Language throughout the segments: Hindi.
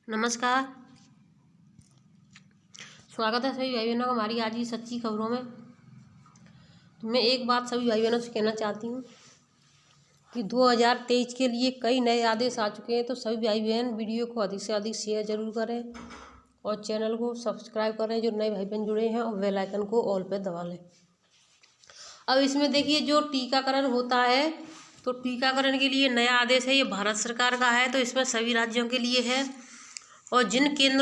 नमस्कार। स्वागत है सभी भाई बहनों का हमारी आज की सच्ची खबरों में। तो मैं एक बात सभी भाई बहनों से कहना चाहती हूँ कि 2023 के लिए कई नए आदेश आ चुके हैं। तो सभी भाई बहन वीडियो को अधिक से अधिक शेयर जरूर करें और चैनल को सब्सक्राइब करें जो नए भाई बहन जुड़े हैं, और बेल आइकन को ऑल पे दबा लें। अब इसमें देखिए, जो टीकाकरण होता है तो टीकाकरण के लिए नया आदेश है, ये भारत सरकार का है। तो इसमें सभी राज्यों के लिए है, और जिन जिन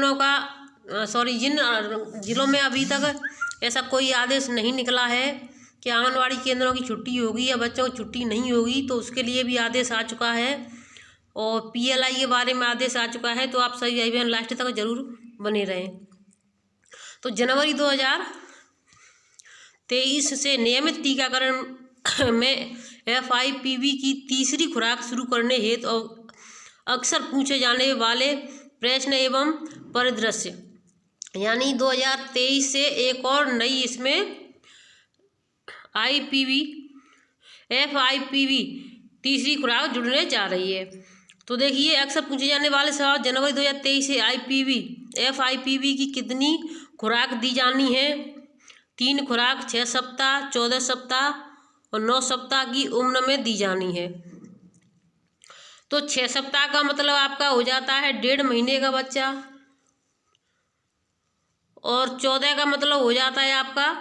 जिलों में अभी तक ऐसा कोई आदेश नहीं निकला है कि आंगनवाड़ी केंद्रों की छुट्टी होगी या बच्चों की छुट्टी नहीं होगी, तो उसके लिए भी आदेश आ चुका है। और PLI के बारे में आदेश आ चुका है। तो आप सभी भाई बहन लास्ट तक जरूर बने रहें। तो जनवरी 2023 से नियमित टीकाकरण में FIPV की तीसरी खुराक शुरू करने हेतु अक्सर पूछे जाने वाले प्रश्न एवं परिदृश्य, यानी 2023 से एक और नई इसमें FIPV तीसरी खुराक जुड़ने जा रही है। तो देखिए, अक्सर पूछे जाने वाले सवाल, जनवरी 2023 से FIPV की कितनी खुराक दी जानी है? 3 खुराक 6 सप्ताह, 14 सप्ताह और 9 सप्ताह की उम्र में दी जानी है। तो 6 सप्ताह का मतलब आपका हो जाता है 1.5 महीने का बच्चा, और 14 का मतलब हो जाता है आपका,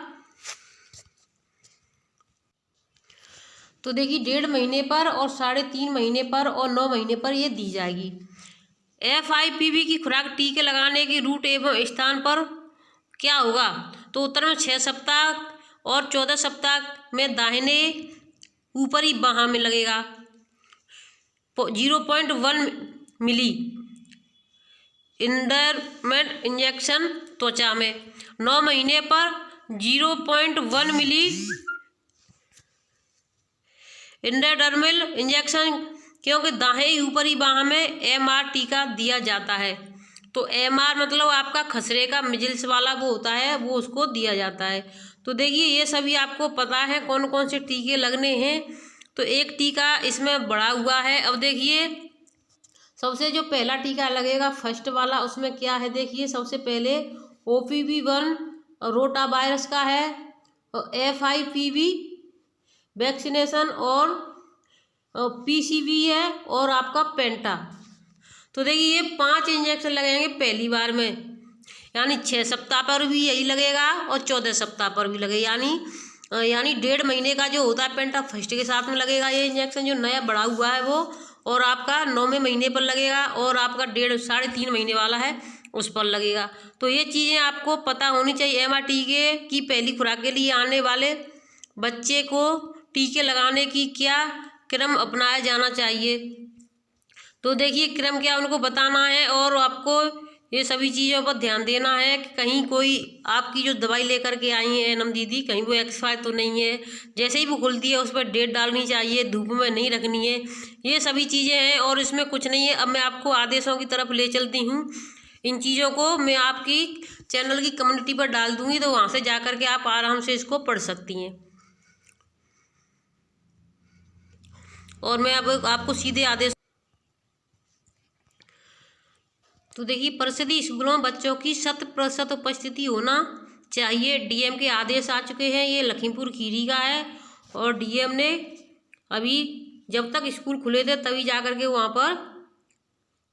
तो देखिए 1.5 महीने पर और 3.5 महीने पर और 9 महीने पर ये दी जाएगी। FIPV की खुराक टीके लगाने की रूट एवं स्थान पर क्या होगा? तो उत्तर में 6 सप्ताह और 14 सप्ताह में दाहिने ऊपरी बाह में लगेगा 0.1 मिली इंडरमेट इंजेक्शन त्वचा में। 9 महीने पर 0.1 मिली इंडरडर्मल इंजेक्शन, क्योंकि दाहिनी ऊपरी बाह में MR टीका दिया जाता है। तो MR मतलब आपका खसरे का मिजिल्स वाला वो होता है, वो उसको दिया जाता है। तो देखिए, ये सभी आपको पता है कौन कौन से टीके लगने हैं। तो एक टीका इसमें बढ़ा हुआ है। अब देखिए, सबसे जो पहला टीका लगेगा फर्स्ट वाला, उसमें क्या है? देखिए, सबसे पहले OPV1 रोटा वायरस का है, और FIPV वैक्सीनेशन, और PCV है, और आपका पेंटा। तो देखिए, ये 5 इंजेक्शन लगेंगे पहली बार में, यानी 6 सप्ताह पर भी यही लगेगा और 14 सप्ताह पर भी लगेगा, यानी 1.5 महीने का जो होता है पेंटा फर्स्ट के साथ में लगेगा ये इंजेक्शन जो नया बढ़ा हुआ है वो, और आपका 9वें महीने पर लगेगा, और आपका 3.5 महीने वाला है उस पर लगेगा। तो ये चीज़ें आपको पता होनी चाहिए। MR टीके की पहली खुराक के लिए आने वाले बच्चे को टीके लगाने की क्या क्रम अपनाया जाना चाहिए। तो देखिए, क्रम क्या उनको बताना है, और आपको ये सभी चीज़ों पर ध्यान देना है कि कहीं कोई आपकी जो दवाई लेकर के आई है एनम दीदी, कहीं वो एक्सपायर तो नहीं है। जैसे ही वो खुलती है उस पर डेट डालनी चाहिए, धूप में नहीं रखनी है। ये सभी चीज़ें हैं, और इसमें कुछ नहीं है। अब मैं आपको आदेशों की तरफ ले चलती हूँ। इन चीज़ों को मैं आपकी चैनल की कम्युनिटी पर डाल दूँगी, तो वहाँ से जा कर के आप आराम से इसको पढ़ सकती हैं। और मैं अब आपको सीधे आदेश, तो देखिए, परिषदीय स्कूलों में बच्चों की 100% उपस्थिति होना चाहिए। DM के आदेश आ चुके हैं। ये लखीमपुर खीरी का है, और DM ने अभी जब तक स्कूल खुले थे तभी जा कर के वहाँ पर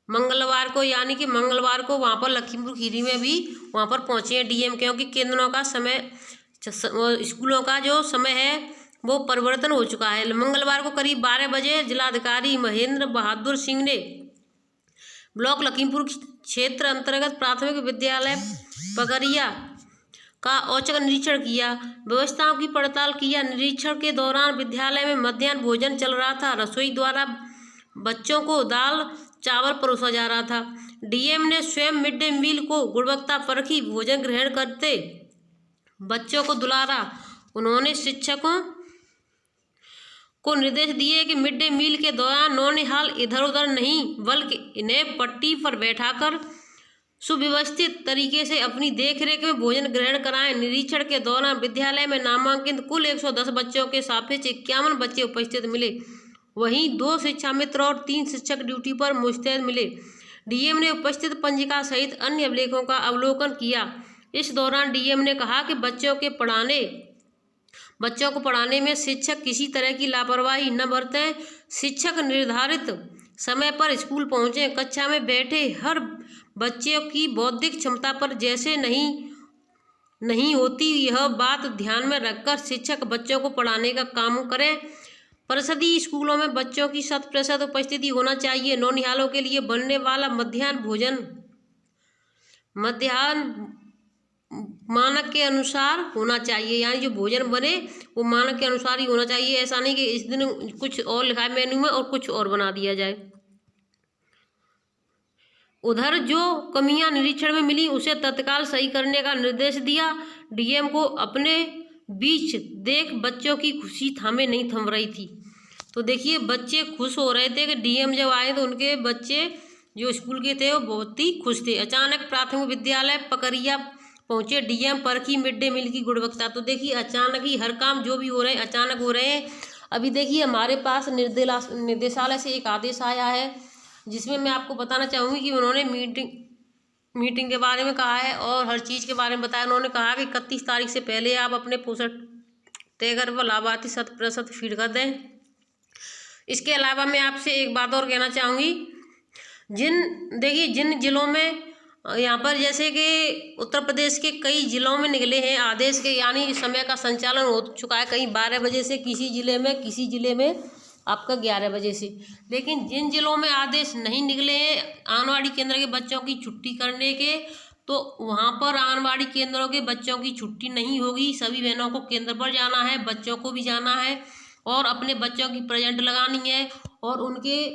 मंगलवार को, यानी कि मंगलवार को वहाँ पर लखीमपुर खीरी में भी वहाँ पर पहुँचे हैं DM, क्योंकि केंद्रों का समय, स्कूलों का जो समय है वो परिवर्तन हो चुका है। मंगलवार को करीब 12 बजे जिलाधिकारी महेंद्र बहादुर सिंह ने ब्लॉक लखीमपुर क्षेत्र अंतर्गत प्राथमिक विद्यालय पगरिया का औचक निरीक्षण किया, व्यवस्थाओं की पड़ताल किया। निरीक्षण के दौरान विद्यालय में मध्याह्न भोजन चल रहा था। रसोई द्वारा बच्चों को दाल चावल परोसा जा रहा था। DM ने स्वयं मिड डे मील को गुणवत्ता परखी भोजन ग्रहण करते बच्चों को दुलारा। उन्होंने शिक्षकों को निर्देश दिए कि मिड डे मील के दौरान नौनिहाल इधर उधर नहीं, बल्कि इन्हें पट्टी पर बैठाकर सुव्यवस्थित तरीके से अपनी देखरेख में भोजन ग्रहण कराएं। निरीक्षण के दौरान विद्यालय में नामांकित कुल 110 बच्चों के सापेक्ष 51 बच्चे उपस्थित मिले। वहीं 2 शिक्षा मित्र और 3 शिक्षक ड्यूटी पर मुस्तैद मिले। डीएम ने उपस्थित पंजिका सहित अन्य अभिलेखों का अवलोकन किया। इस दौरान डीएम ने कहा कि बच्चों को पढ़ाने में शिक्षक किसी तरह की लापरवाही न बरतें। शिक्षक निर्धारित समय पर स्कूल पहुंचें। कक्षा में बैठे हर बच्चे की बौद्धिक क्षमता पर जैसे नहीं होती, यह बात ध्यान में रखकर शिक्षक बच्चों को पढ़ाने का काम करें। परिषदीय स्कूलों में बच्चों की 100% उपस्थिति होना चाहिए। नौनिहालों के लिए बनने वाला मध्याह्न मानक के अनुसार होना चाहिए, यानी जो भोजन बने वो मानक के अनुसार ही होना चाहिए। ऐसा नहीं कि इस दिन कुछ और लिखा है मेन्यू में और कुछ और बना दिया जाए। उधर जो कमियां निरीक्षण में मिली उसे तत्काल सही करने का निर्देश दिया। डीएम को अपने बीच देख बच्चों की खुशी थामे नहीं थम रही थी। तो देखिए बच्चे खुश हो रहे थे कि डीएम जब आए तो उनके बच्चे जो स्कूल के थे वो बहुत ही खुश थे। अचानक प्राथमिक विद्यालय पकरिया पहुंचे डीएम, परखी मिड डे मील की गुणवत्ता। तो देखिए अचानक ही हर काम जो भी हो रहे हैं अचानक हो रहे हैं। अभी देखिए हमारे पास निर्देशालय से एक आदेश आया है जिसमें मैं आपको बताना चाहूँगी कि उन्होंने मीटिंग के बारे में कहा है और हर चीज़ के बारे में बताया। उन्होंने कहा कि 31 तारीख से पहले आप अपने पोषण तय कर पर लाभार्थी 100% फीड कर दें। इसके अलावा मैं आपसे एक बात और कहना चाहूँगी, जिन जिलों में यहाँ पर जैसे कि उत्तर प्रदेश के कई जिलों में निकले हैं आदेश के, यानी समय का संचालन हो चुका है कहीं 12 बजे से, किसी ज़िले में आपका 11 बजे से। लेकिन जिन जिलों में आदेश नहीं निकले हैं आंगनबाड़ी केंद्र के बच्चों की छुट्टी करने के, तो वहाँ पर आंगनबाड़ी केंद्रों के बच्चों की छुट्टी नहीं होगी। सभी बहनों को केंद्र पर जाना है, बच्चों को भी जाना है और अपने बच्चों की प्रेजेंट लगानी है। और उनके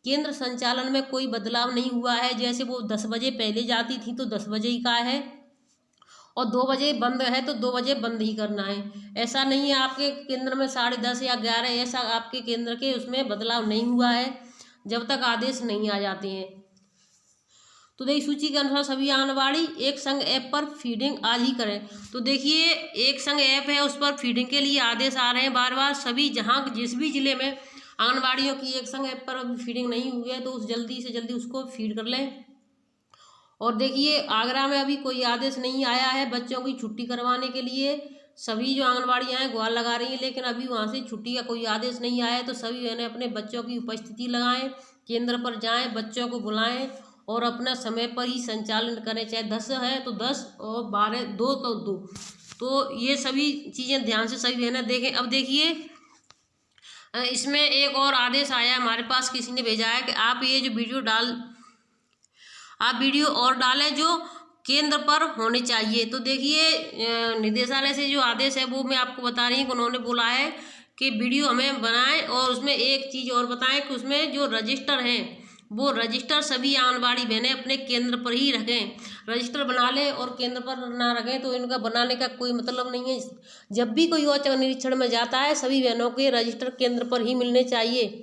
केंद्र संचालन में कोई बदलाव नहीं हुआ है। जैसे वो 10 बजे पहले जाती थी तो 10 बजे ही का है, और 2 बजे बंद है तो 2 बजे बंद ही करना है। ऐसा नहीं है आपके केंद्र में 10:30 या 11, ऐसा आपके केंद्र के उसमें बदलाव नहीं हुआ है जब तक आदेश नहीं आ जाते हैं। तो देखिए सूची के अनुसार सभी आंगनबाड़ी एक संग ऐप पर फीडिंग आज ही करें। तो देखिए एक संग ऐप है उस पर फीडिंग के लिए आदेश आ रहे हैं बार बार। सभी जिस भी जिले में आंगनबाड़ियों की एक संग ऐप पर अभी फीडिंग नहीं हुई है तो उस जल्दी से जल्दी उसको फीड कर लें। और देखिए आगरा में अभी कोई आदेश नहीं आया है बच्चों की छुट्टी करवाने के लिए। सभी जो आंगनबाड़ियाँ हैं गुहार लगा रही हैं, लेकिन अभी वहाँ से छुट्टी का कोई आदेश नहीं आया है। तो सभी बहनें अपने बच्चों की उपस्थिति लगाएं, केंद्र पर जाएं, बच्चों को बुलाएं और अपना समय पर ही संचालन करें। चाहे 10 है तो 10 और 12 2 तो 2। तो ये सभी चीज़ें ध्यान से सभी बहनें देखें। अब देखिए इसमें एक और आदेश आया हमारे पास, किसी ने भेजा है कि आप ये जो वीडियो और डालें जो केंद्र पर होने चाहिए। तो देखिए निदेशालय से जो आदेश है वो मैं आपको बता रही हूँ कि उन्होंने बोला है कि वीडियो हमें बनाएं और उसमें एक चीज़ और बताएं कि उसमें जो रजिस्टर हैं वो रजिस्टर सभी आंगनबाड़ी बहनें अपने केंद्र पर ही रखें। रजिस्टर बना लें और केंद्र पर ना रखें तो इनका बनाने का कोई मतलब नहीं है। जब भी कोई औचक निरीक्षण में जाता है सभी बहनों के रजिस्टर केंद्र पर ही मिलने चाहिए।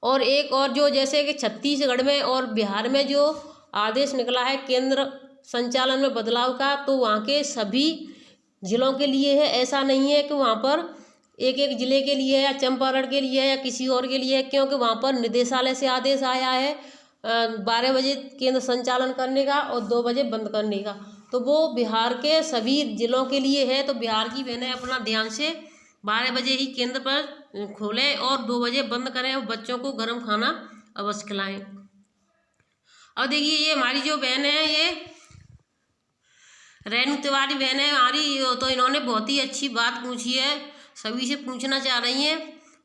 और एक और जो जैसे कि छत्तीसगढ़ में और बिहार में जो आदेश निकला है केंद्र संचालन में बदलाव का, तो वहाँ के सभी जिलों के लिए है। ऐसा नहीं है कि वहाँ पर एक एक जिले के लिए या चंपारण के लिए या किसी और के लिए, क्योंकि वहाँ पर निदेशालय से आदेश आया है 12 बजे केंद्र संचालन करने का और 2 बजे बंद करने का। तो वो बिहार के सभी जिलों के लिए है। तो बिहार की बहनें अपना ध्यान से 12 बजे ही केंद्र पर खोलें और 2 बजे बंद करें और बच्चों को गर्म खाना अवश्य खिलाएं। अब देखिए ये हमारी जो बहन है ये रेणु तिवारी बहन है हमारी, तो इन्होंने बहुत ही अच्छी बात पूछी है, सभी से पूछना चाह रही हैं।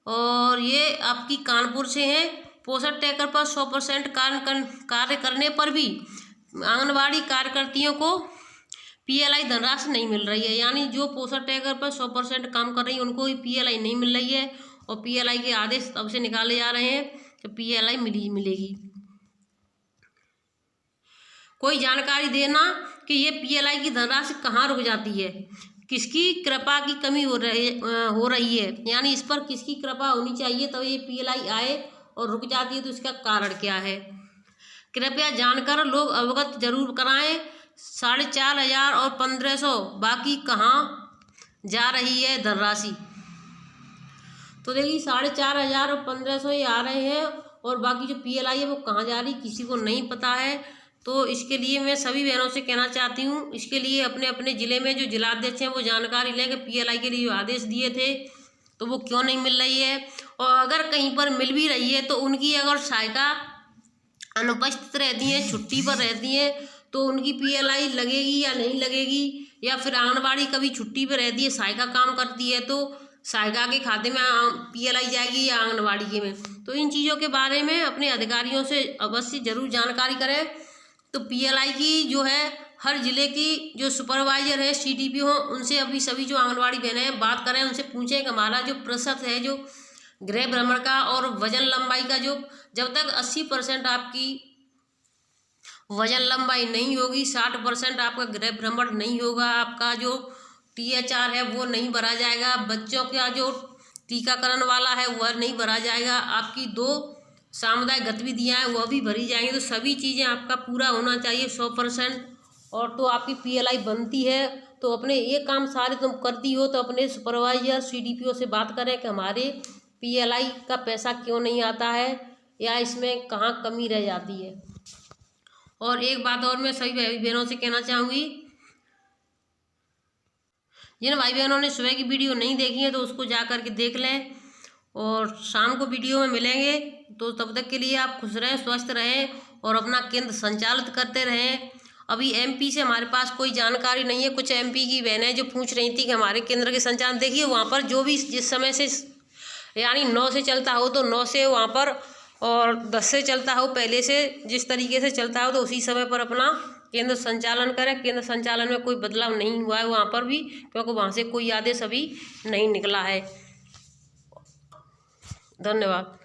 और ये आपकी कानपुर से हैं। पोषण ट्रैकर पर 100% कार्य करने पर भी आंगनबाड़ी कार्यकर्तियों को PLI धनराशि नहीं मिल रही है। यानी जो पोषण ट्रैकर पर 100% काम कर रही है उनको PLI नहीं मिल रही है और PLI के आदेश तब से निकाले जा रहे हैं कि PLI मिलेगी। कोई जानकारी देना कि ये PLI की धनराशि कहाँ रुक जाती है, किसकी कृपा की कमी हो रही है, यानी इस पर किसकी कृपा होनी चाहिए तब ये PLI आए और रुक जाती है, तो इसका कारण क्या है कृपया जानकर लोग अवगत जरूर कराएं। 4,500 और 1,500 बाकी कहाँ जा रही है धनराशि। तो देखिए 4,500 और 1,500 ये आ रहे हैं और बाकी जो PLI है वो कहाँ जा रही किसी को नहीं पता है। तो इसके लिए मैं सभी बहनों से कहना चाहती हूँ, इसके लिए अपने अपने ज़िले में जो जिलाध्यक्ष हैं वो जानकारी लें कि PLI के लिए जो आदेश दिए थे तो वो क्यों नहीं मिल रही है, और अगर कहीं पर मिल भी रही है तो उनकी अगर सहायिका अनुपस्थित रहती हैं, छुट्टी पर रहती हैं, तो उनकी PLI लगेगी या नहीं लगेगी, या फिर आंगनबाड़ी कभी छुट्टी पर रहती है, सहायिका काम करती है तो सहायिका के खाते में PLI जाएगी या आंगनबाड़ी के में। तो इन चीज़ों के बारे में अपने अधिकारियों से अवश्य ज़रूर जानकारी करें। तो PLI की जो है हर ज़िले की जो सुपरवाइजर है, CDPO हो, उनसे अभी सभी जो आंगनबाड़ी बहनें हैं बात करें, उनसे पूछें कि हमारा जो प्रतिशत है जो गृह भ्रमण का और वजन लंबाई का, जो जब तक 80% आपकी वजन लंबाई नहीं होगी, 60% आपका गृह भ्रमण नहीं होगा, आपका जो THR है वो नहीं भरा जाएगा, बच्चों का जो टीकाकरण वाला है वह नहीं भरा जाएगा, आपकी 2 सामुदायिक गतिविधियाँ हैं वह भी भरी जाएंगी। तो सभी चीज़ें आपका पूरा होना चाहिए 100%, और तो आपकी PLI बनती है। तो अपने ये काम सारे तुम करती हो तो अपने सुपरवाइजर CDPO से बात करें कि हमारे PLI का पैसा क्यों नहीं आता है या इसमें कहाँ कमी रह जाती है। और एक बात और मैं सभी भाई बहनों से कहना चाहूँगी, जिन भाई बहनों ने सुबह की वीडियो नहीं देखी है तो उसको जा कर के देख लें, और शाम को वीडियो में मिलेंगे। तो तब तक के लिए आप खुश रहें, स्वस्थ रहें और अपना केंद्र संचालित करते रहें। अभी MP से हमारे पास कोई जानकारी नहीं है। कुछ MP की बहनें जो पूछ रही थी कि हमारे केंद्र के संचालन, देखिए वहाँ पर जो भी जिस समय से यानी 9 से चलता हो तो 9 से वहाँ पर, और 10 से चलता हो, पहले से जिस तरीके से चलता हो तो उसी समय पर अपना केंद्र संचालन करें। केंद्र संचालन में कोई बदलाव नहीं हुआ है वहाँ पर भी, क्योंकि वहाँ से कोई आदेश अभी नहीं निकला है। धन्यवाद।